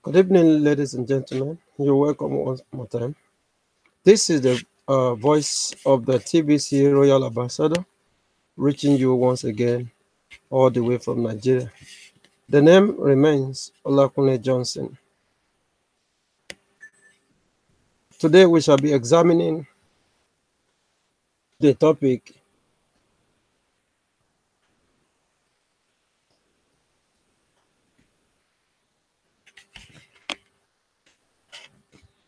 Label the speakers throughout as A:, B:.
A: Good evening, ladies and gentlemen. You're welcome once more time. This is the voice of the TBC Royal Ambassador, reaching you once again, all the way from Nigeria. The name remains Olakune Johnson. Today we shall be examining the topic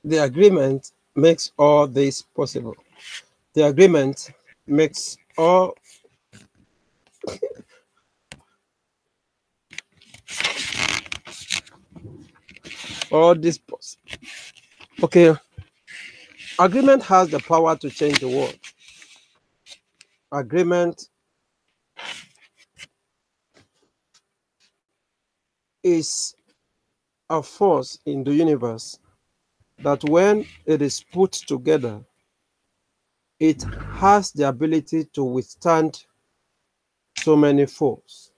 A: the agreement makes all this possible. The agreement makes all this possible. Okay, agreement has the power to change the world. Agreement is a force in the universe that when it is put together, it has the ability to withstand so many foes.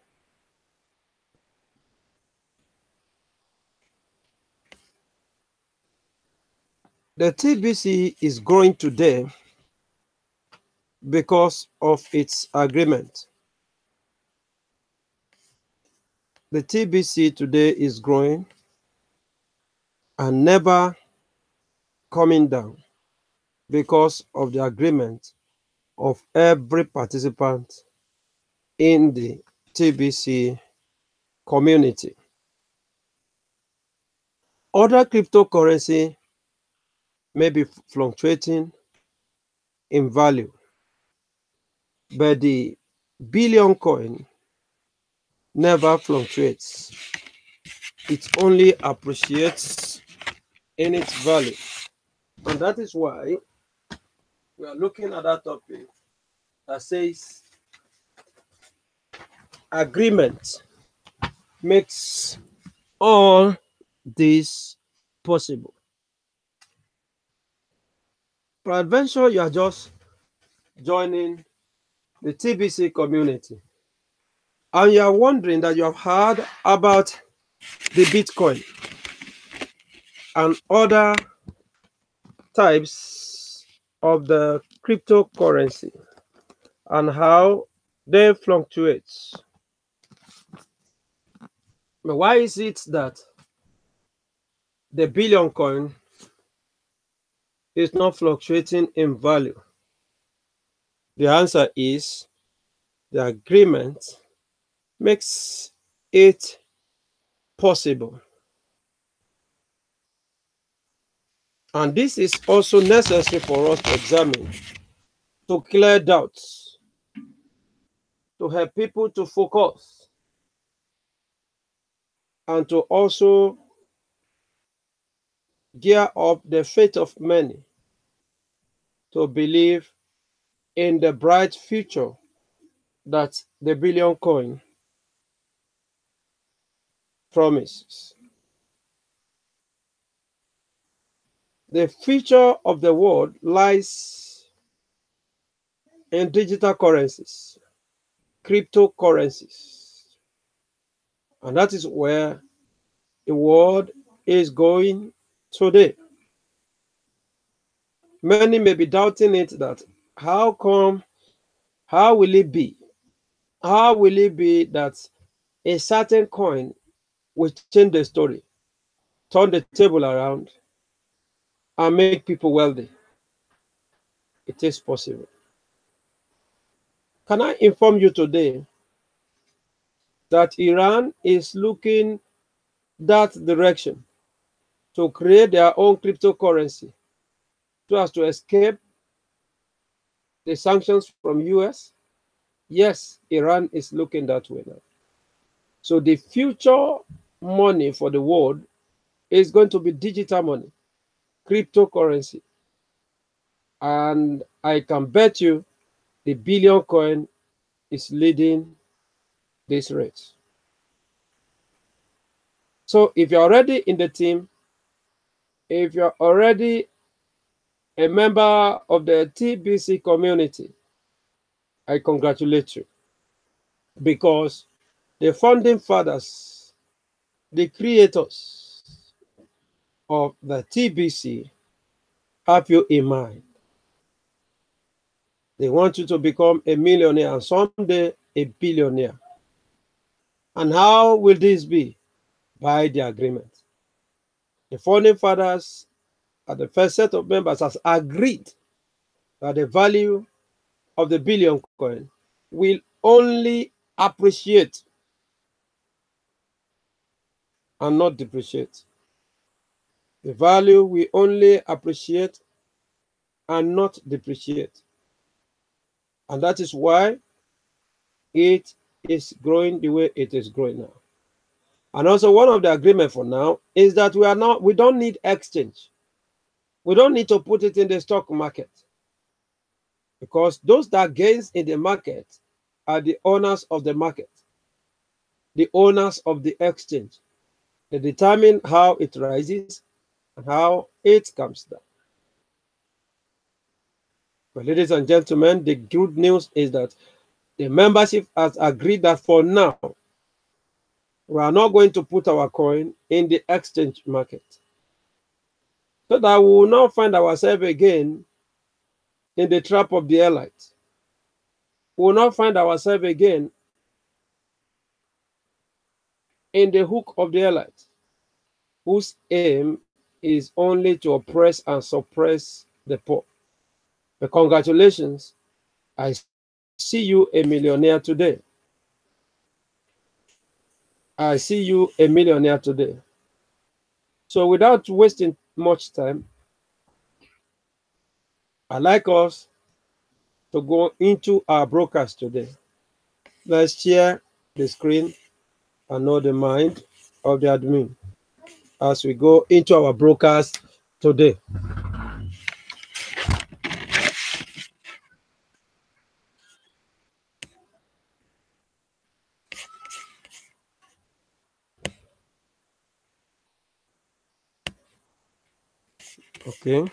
A: The TBC is growing today because of its agreement. The TBC today is growing and never coming down because of the agreement of every participant in the TBC community. Other cryptocurrency may be fluctuating in value, but the billion coin never fluctuates. It only appreciates in its value. And that is why we are looking at that topic that says agreement makes all this possible. Peradventure, you are just joining the TBC community and you are wondering that you have heard about the Bitcoin and other types of the cryptocurrency and how they fluctuate. But why is it that the billion coin is not fluctuating in value? The answer is the agreement makes it possible. And this is also necessary for us to examine, to clear doubts, to help people to focus, and to also gear up the faith of many to believe in the bright future that the billion coin promises. The future of the world lies in digital currencies, cryptocurrencies, and that is where the world is going today. Many may be doubting it that how come, how will it be? How will it be that a certain coin will change the story, turn the table around, and make people wealthy? It is possible. Can I inform you today that Iran is looking that direction to create their own cryptocurrency so as to escape the sanctions from US? Yes, Iran is looking that way now. So the future money for the world is going to be digital money, cryptocurrency. And I can bet you the billion coin is leading this race. So if you're already in the team, if you're already a member of the TBC community, I congratulate you because the founding fathers, the creators of the TBC have you in mind? They want you to become a millionaire and someday a billionaire. And how will this be? By the agreement. The founding fathers and the first set of members has agreed that the value of the billion coin will only appreciate and not depreciate. The value will only appreciate and not depreciate. And that is why it is growing the way it is growing now. And also one of the agreement for now is that we don't need exchange. We don't need to put it in the stock market, because those that gains in the market are the owners of the market, the owners of the exchange. They determine how it rises and how it comes down. But ladies and gentlemen, the good news is that the membership has agreed that for now, we are not going to put our coin in the exchange market, so that we will not find ourselves again in the trap of the elite. We will not find ourselves again in the hook of the elite, whose aim is only to oppress and suppress the poor. But congratulations, I see you a millionaire today. I see you a millionaire today. So without wasting much time, I'd like us to go into our broadcast today. Let's share the screen and know the mind of the admin as we go into our broadcast today. Okay.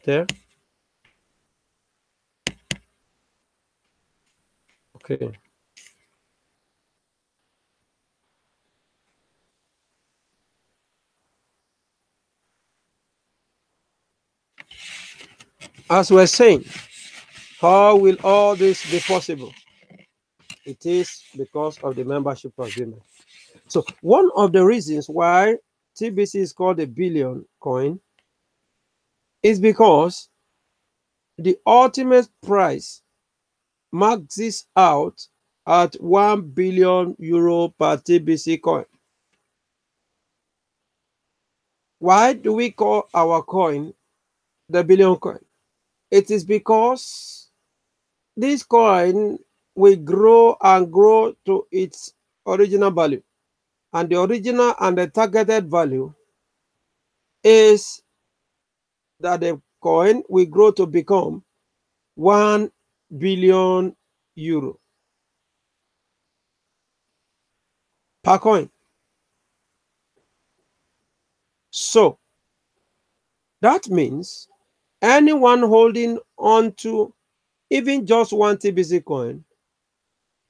A: There. Okay. As we're saying, how will all this be possible? It is because of the membership agreement. So one of the reasons why TBC is called a billion coin is because the ultimate price maxes out at 1 billion euro per TBC coin. Why do we call our coin the billion coin? It is because this coin will grow and grow to its original value. And the original and the targeted value is that the coin will grow to become 1 billion euro per coin. So that means anyone holding on to even just one TBC coin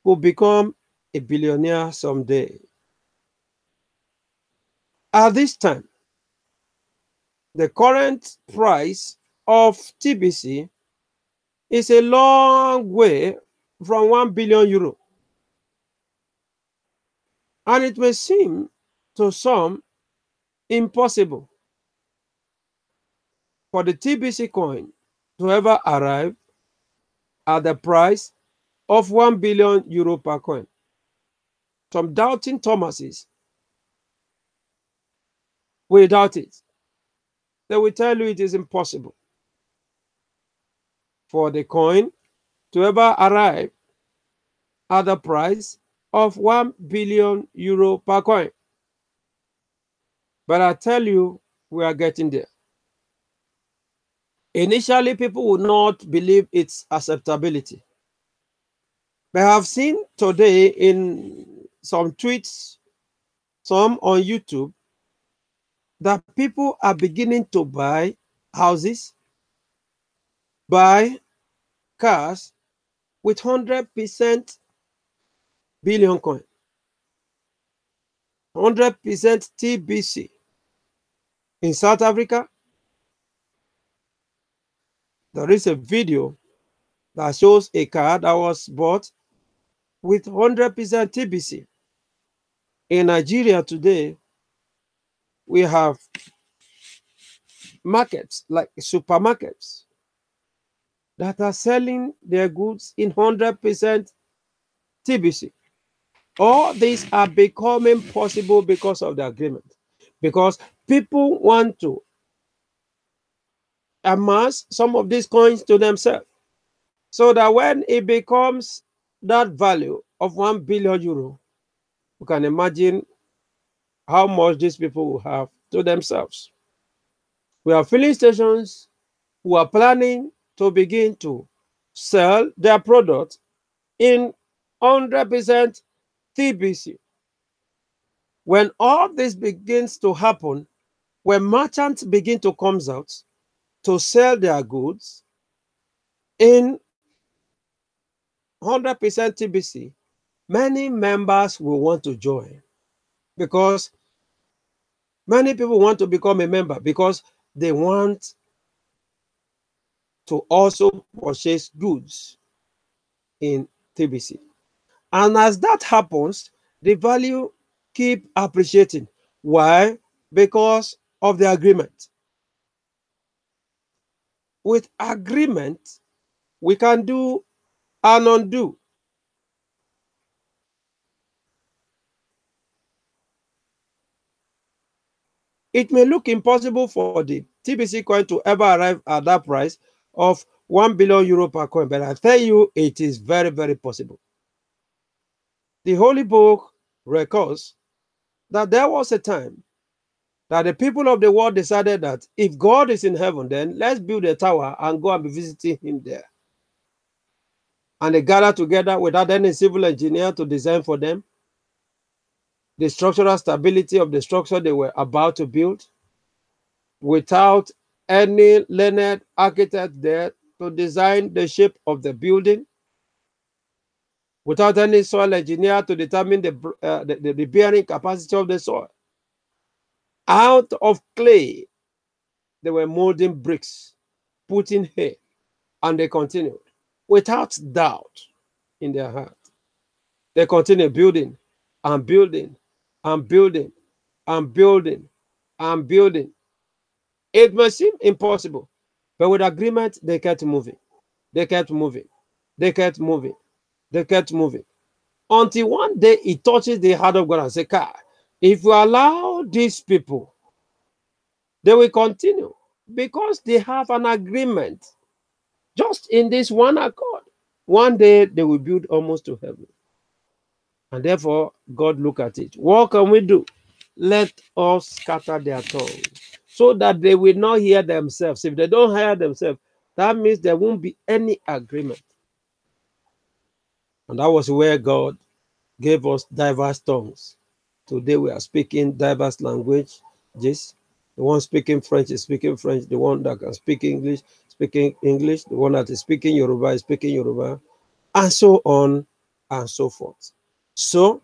A: will become a billionaire someday. At this time, the current price of TBC is a long way from 1 billion euro. And it may seem to some impossible for the TBC coin to ever arrive at the price of 1 billion euro per coin. Some doubting Thomases will doubt it. They will tell you it is impossible for the coin to ever arrive at the price of 1 billion euro per coin. But I tell you, we are getting there. Initially, people would not believe its acceptability. But I have seen today in some tweets, some on YouTube, that people are beginning to buy houses, buy cars with 100% billion coin, 100% TBC. In South Africa, there is a video that shows a car that was bought with 100% TBC. In Nigeria today, we have markets like supermarkets that are selling their goods in 100% TBC. All these are becoming possible because of the agreement. Because people want to amass some of these coins to themselves, so that when it becomes that value of 1 billion euro, you can imagine how much these people will have to themselves. We have filling stations who are planning to begin to sell their product in 100% TBC. When all this begins to happen, when merchants begin to come out to sell their goods in 100% TBC, many members will want to join, because many people want to become a member because they want to also purchase goods in TBC. And as that happens, the value keep appreciating. Why? Because of the agreement. With agreement, we can do and undo. It may look impossible for the TBC coin to ever arrive at that price of 1 billion euro per coin, but I tell you, it is very, very possible. The Holy Book records that there was a time that the people of the world decided that if God is in heaven, then let's build a tower and go and be visiting him there. And they gathered together without any civil engineer to design for them the structural stability of the structure they were about to build, without any learned architect there to design the shape of the building, without any soil engineer to determine the bearing capacity of the soil. Out of clay, they were molding bricks, putting hay, and they continued without doubt in their heart. They continued building and building and building and building and building. It may seem impossible, but with agreement, they kept moving. They kept moving. They kept moving. They kept moving. Until one day it touches the heart of God and says, God, if you allow these people, they will continue because they have an agreement. Just in this one accord, one day they will build almost to heaven. And therefore, God look at it. What can we do? Let us scatter their tongues so that they will not hear themselves. If they don't hear themselves, that means there won't be any agreement. And that was where God gave us diverse tongues. Today we are speaking diverse languages. The one speaking French is speaking French. The one that can speak English, speaking English. The one that is speaking Yoruba is speaking Yoruba. And so on and so forth. So,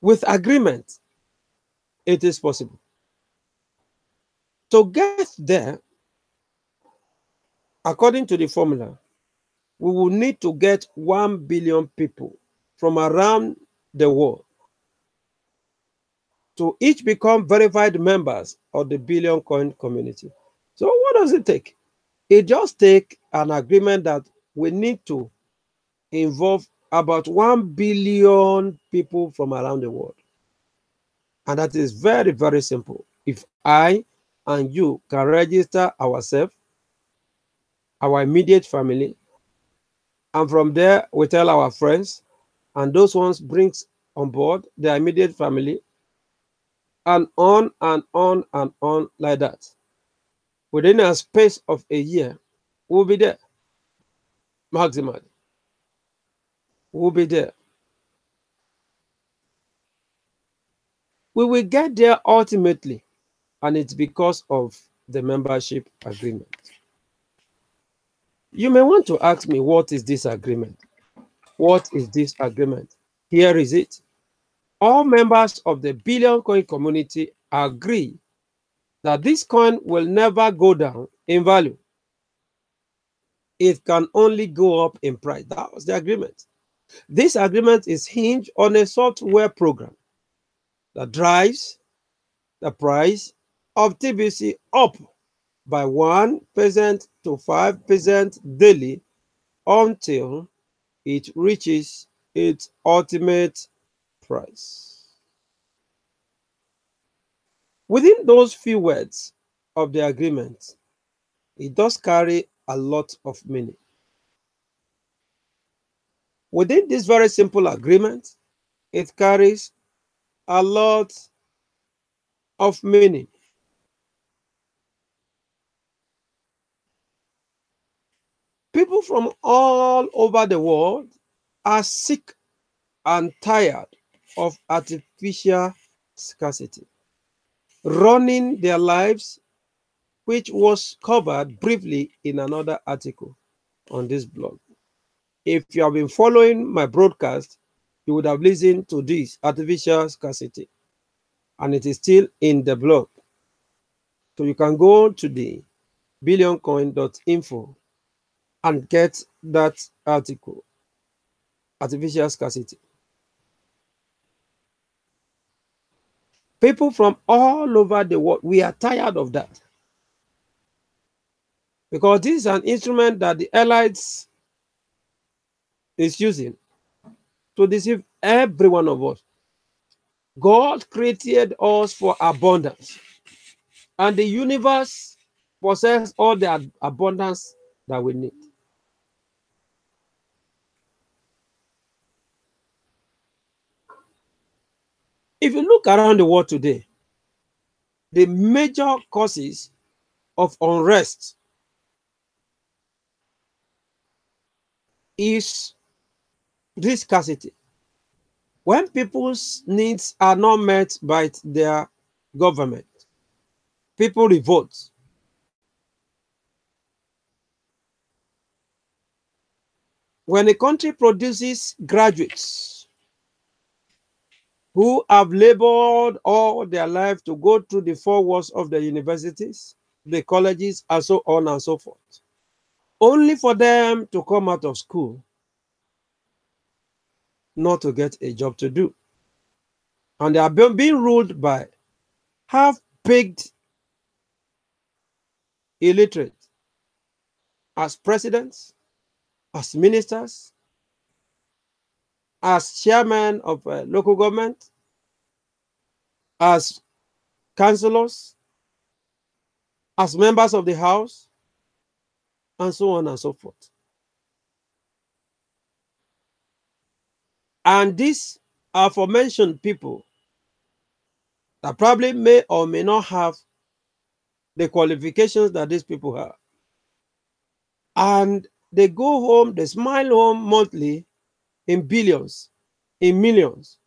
A: with agreement, it is possible. To get there, according to the formula, we will need to get 1 billion people from around the world to each become verified members of the billion coin community. So what does it take? It just takes an agreement that we need to involve about 1 billion people from around the world. And that is very, very simple. If I and you can register ourselves, our immediate family, and from there we tell our friends, and those ones brings on board their immediate family, and on and on and on like that. Within a space of a year, we'll be there. Maximally. We'll be there. We will get there ultimately, and it's because of the membership agreement. You may want to ask me, what is this agreement? What is this agreement? Here is it. All members of the billion coin community agree that this coin will never go down in value. It can only go up in price. That was the agreement. This agreement is hinged on a software program that drives the price of TBC up by 1% to 5% daily until it reaches its ultimate price. Within those few words of the agreement, it does carry a lot of meaning. Within this very simple agreement, it carries a lot of meaning. People from all over the world are sick and tired of artificial scarcity, running their lives, which was covered briefly in another article on this blog. If you have been following my broadcast, you would have listened to this artificial scarcity, and it is still in the blog. So you can go to the billioncoin.info and get that article, artificial scarcity. People from all over the world, we are tired of that. Because this is an instrument that the elites is using to deceive every one of us. God created us for abundance, and the universe possesses all the abundance that we need. If you look around the world today, the major causes of unrest is this scarcity. When people's needs are not met by their government, people revolt. When a country produces graduates who have labored all their life to go through the four walls of the universities, the colleges, and so on and so forth, only for them to come out of school not to get a job to do. And they are being ruled by half-baked illiterate as presidents, as ministers, as chairman of local government, as councillors, as members of the house, and so on and so forth. And these aforementioned people that probably may or may not have the qualifications that these people have. And they go home, they smile home monthly in billions, in millions.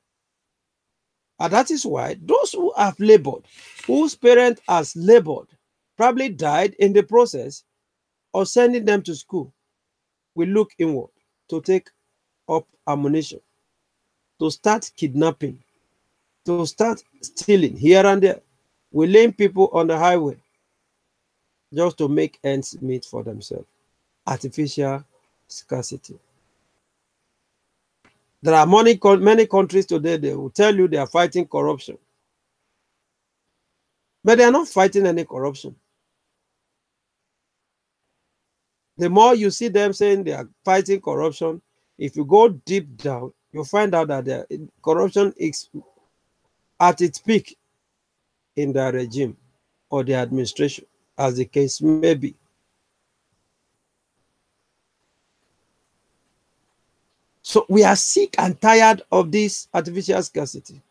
A: And that is why those who have labored, whose parent has labored, probably died in the process of sending them to school, will look inward to take up ammunition, to start kidnapping, to start stealing here and there. We lame people on the highway just to make ends meet for themselves. Artificial scarcity. There are many countries today, they will tell you they are fighting corruption. But they are not fighting any corruption. The more you see them saying they are fighting corruption, if you go deep down, you'll find out that corruption is at its peak in their regime or the administration, as the case may be. So we are sick and tired of this artificial scarcity.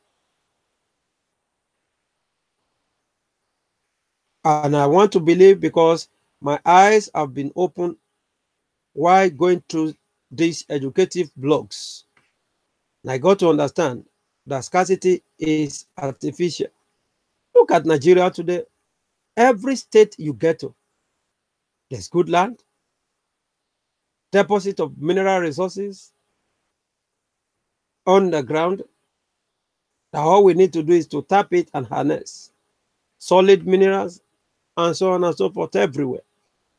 A: And I want to believe, because my eyes have been opened while going through these educative blogs, and I got to understand that scarcity is artificial. Look at Nigeria today. Every state you get to, there's good land, deposit of mineral resources, on the ground that all we need to do is to tap it and harness solid minerals and so on and so forth everywhere.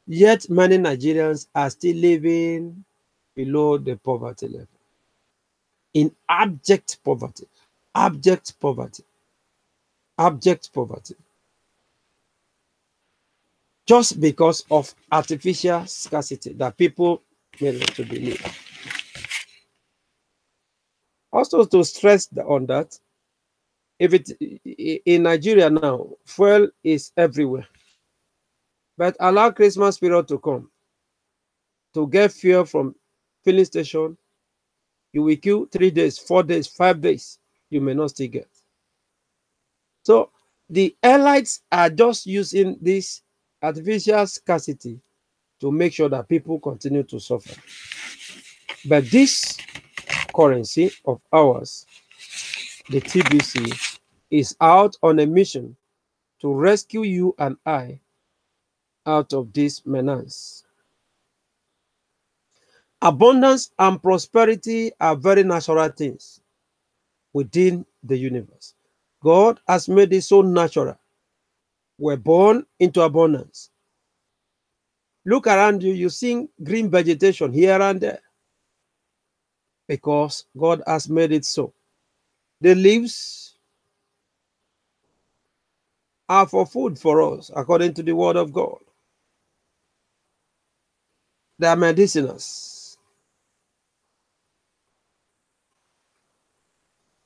A: Yet many Nigerians are still living below the poverty level, in abject poverty, abject poverty, abject poverty, just because of artificial scarcity that people made to believe. Also, to stress on that, if it in Nigeria now, fuel is everywhere. But allow Christmas period to come. To get fuel from filling station, you will queue 3 days, 4 days, 5 days. You may not still get. So the airlines are just using this artificial scarcity to make sure that people continue to suffer. But this currency of ours, the TBC, is out on a mission to rescue you and I out of this menace. Abundance and prosperity are very natural things within the universe. God has made it so natural. We're born into abundance. Look around you, you see green vegetation here and there because God has made it so. The leaves are for food for us, according to the word of God. They are medicinals.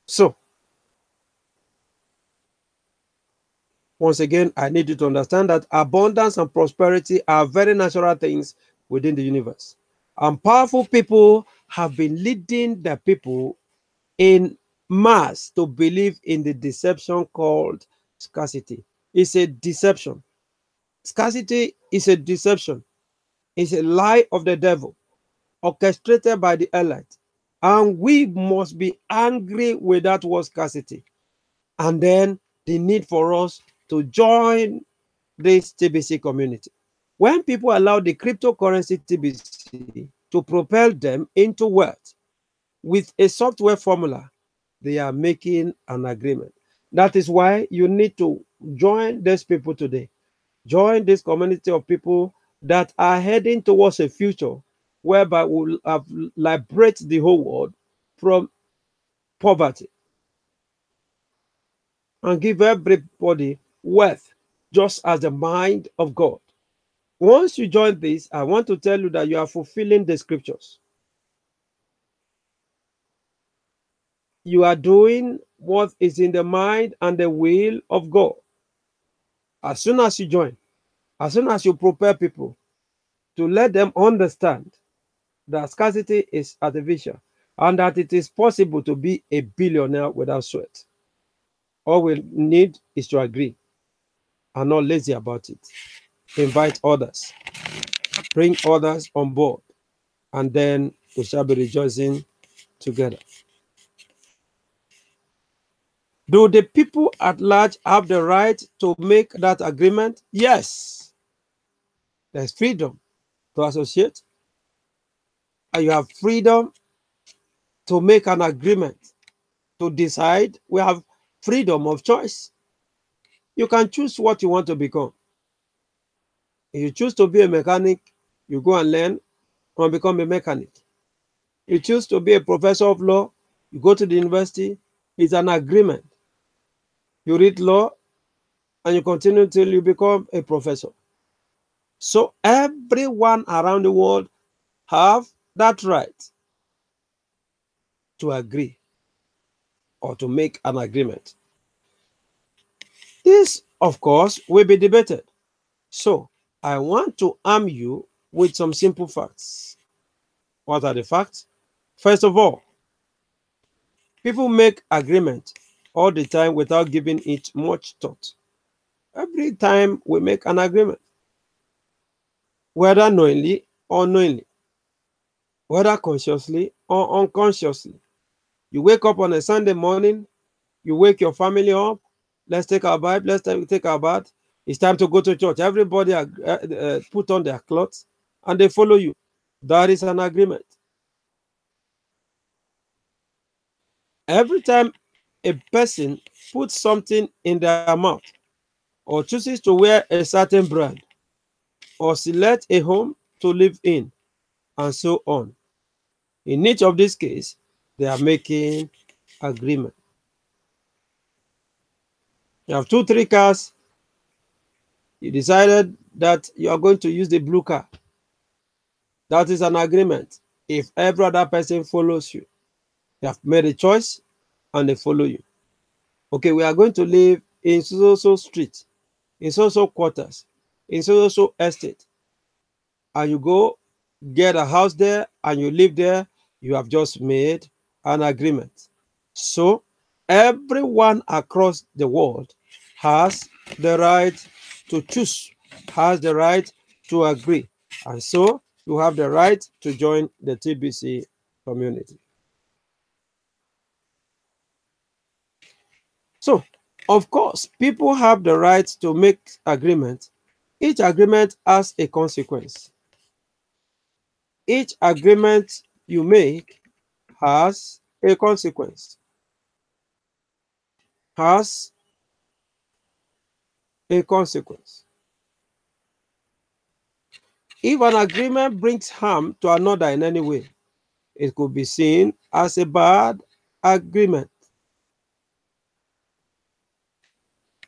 A: So, once again, I need you to understand that abundance and prosperity are very natural things within the universe. And powerful people have been leading the people in mass to believe in the deception called scarcity. It's a deception. Scarcity is a deception. It's a lie of the devil orchestrated by the elite. And we must be angry with that word scarcity. And then the need for us to join this TBC community. When people allow the cryptocurrency TBC to propel them into wealth with a software formula, they are making an agreement. That is why you need to join these people today. Join this community of people that are heading towards a future whereby we'll have liberate the whole world from poverty and give everybody wealth just as the mind of God. Once you join this, I want to tell you that you are fulfilling the scriptures. You are doing what is in the mind and the will of God. As soon as you join, as soon as you prepare people to let them understand that scarcity is artificial and that it is possible to be a billionaire without sweat, all we need is to agree and not lazy about it. Invite others, bring others on board, and then we shall be rejoicing together. Do the people at large have the right to make that agreement? Yes. There's freedom to associate, and you have freedom to make an agreement, to decide. We have freedom of choice. You can choose what you want to become. If you choose to be a mechanic, you go and learn and become a mechanic. You choose to be a professor of law, you go to the university, it's an agreement. You read law and you continue till you become a professor. So everyone around the world have that right to agree or to make an agreement. This, of course, will be debated. So I want to arm you with some simple facts. What are the facts? First of all, people make agreement all the time without giving it much thought. Every time we make an agreement, whether knowingly or unknowingly, whether consciously or unconsciously. You wake up on a Sunday morning, you wake your family up, let's take our Bible, let's take our bath. It's time to go to church. Everybody put on their clothes and they follow you. That is an agreement. Every time a person puts something in their mouth, or chooses to wear a certain brand, or select a home to live in, and so on, in each of these cases, they are making agreement. You have two, three cars. You decided that you are going to use the blue car. That is an agreement. If every other person follows you, you have made a choice and they follow you. Okay, we are going to live in so street, in so quarters, in so estate, and you go get a house there and you live there, you have just made an agreement. So everyone across the world has the right to choose, has the right to agree. And so you have the right to join the TBC community. So, of course, people have the right to make agreements. Each agreement has a consequence. Each agreement you make has a consequence, has a consequence. If an agreement brings harm to another in any way, it could be seen as a bad agreement.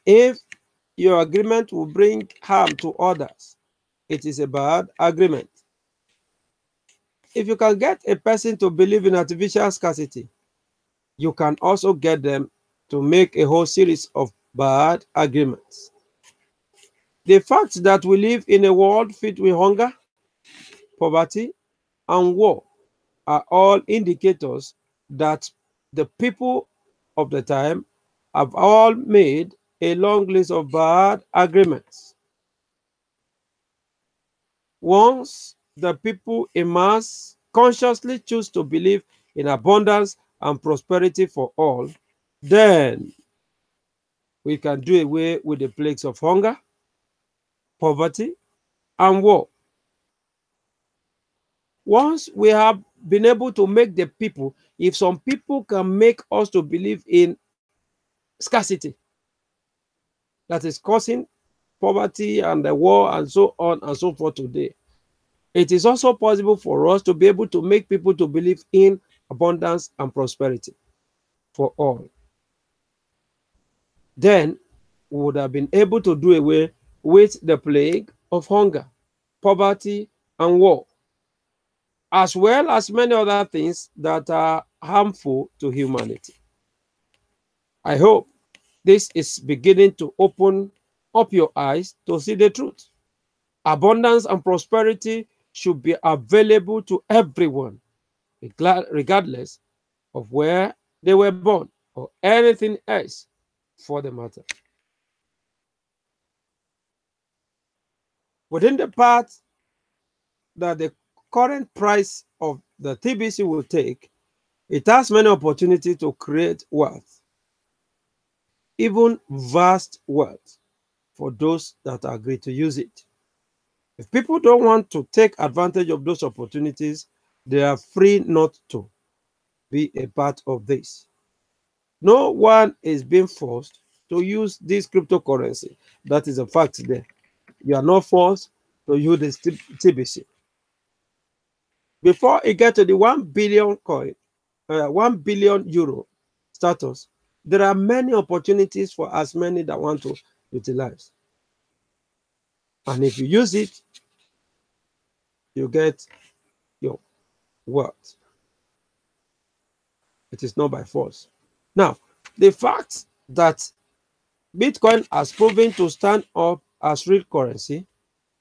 A: If your agreement will bring harm to others, it is a bad agreement. If you can get a person to believe in artificial scarcity, you can also get them to make a whole series of bad agreements. The fact that we live in a world filled with hunger, poverty, and war are all indicators that the people of the time have all made a long list of bad agreements. Once the people in mass consciously choose to believe in abundance and prosperity for all, then we can do away with the plagues of hunger, poverty, and war. Once we have been able to make the people, if some people can make us to believe in scarcity that is causing poverty and the war and so on and so forth today, it is also possible for us to be able to make people to believe in abundance and prosperity for all. Then we would have been able to do away with the plague of hunger, poverty, and war, as well as many other things that are harmful to humanity. I hope this is beginning to open up your eyes to see the truth. Abundance and prosperity should be available to everyone, regardless of where they were born or anything else for the matter. Within the path that the current price of the TBC will take, it has many opportunities to create wealth, even vast wealth, for those that agree to use it. If people don't want to take advantage of those opportunities, they are free not to be a part of this. No one is being forced to use this cryptocurrency. That is a fact there. You are not forced to use this TBC. Before it gets to the 1 billion coin, 1 billion euro status, there are many opportunities for as many that want to utilize. And if you use it, you get your wealth. It is not by force. Now, the fact that Bitcoin has proven to stand up as real currency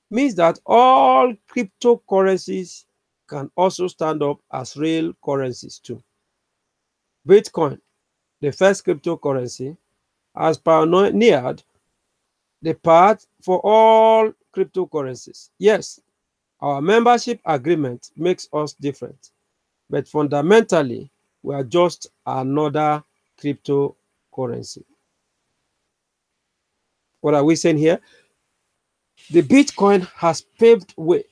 A: means that all cryptocurrencies can also stand up as real currencies too. Bitcoin, the first cryptocurrency, has pioneered the path for all cryptocurrencies. Yes, our membership agreement makes us different, but fundamentally, we are just another cryptocurrency. What are we saying here? The Bitcoin has paved way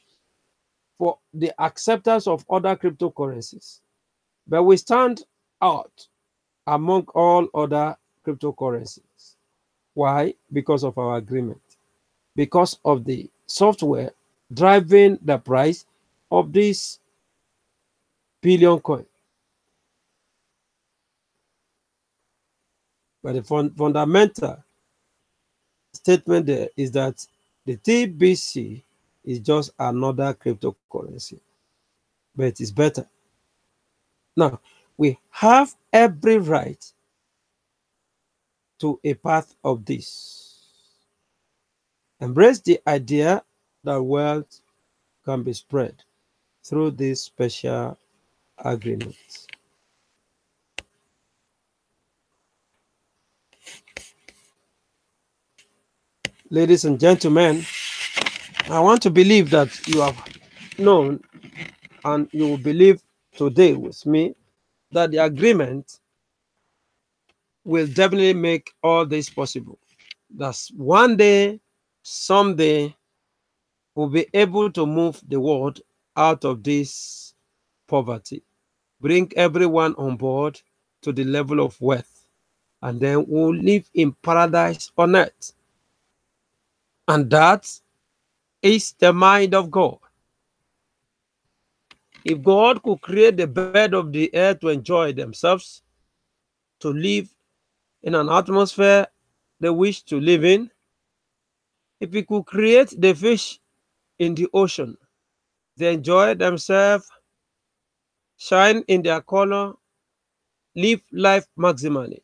A: for the acceptance of other cryptocurrencies, but we stand out among all other cryptocurrencies. Why? Because of our agreement. Because of the software driving the price of this billion coin. But the fundamental statement there is that the TBC is just another cryptocurrency, but it is better. Now, we have every right to a part of this. Embrace the idea that wealth can be spread through this special agreement. Ladies and gentlemen, I want to believe that you have known and you will believe today with me that the agreement will definitely make all this possible. That one day, someday, we'll be able to move the world out of this poverty, bring everyone on board to the level of wealth, and then we'll live in paradise on earth. And that is the mind of God. If God could create the bed of the earth to enjoy themselves, to live in an atmosphere they wish to live in, if He could create the fish in the ocean, they enjoy themselves, shine in their color, live life maximally,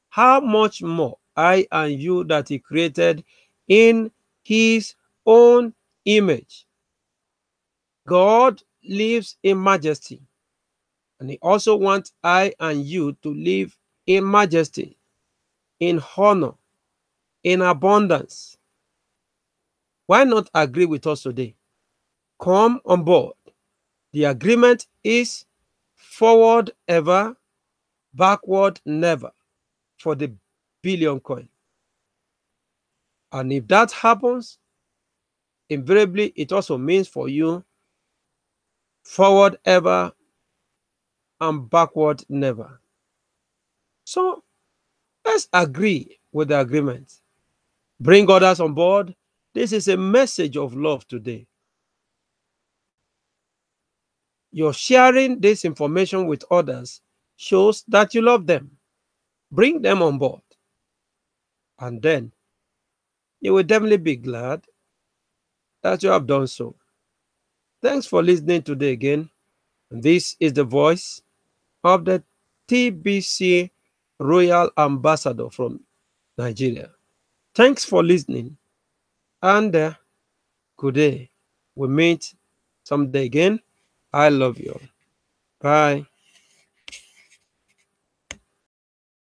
A: how much more I and you that He created in His own image? God lives in majesty, and He also wants I and you to live in majesty, in honor, in abundance. Why not agree with us today? Come on board. The agreement is forward ever, backward never for the billion coin. And if that happens, invariably it also means for you forward ever and backward never. So let's agree with the agreement. Bring others on board. This is a message of love today. Your sharing this information with others shows that you love them. Bring them on board, and then you will definitely be glad that you have done so. Thanks for listening today again. This is the voice of the TBC Royal Ambassador from Nigeria. Thanks for listening, and good day. We meet someday again. I love you. Bye.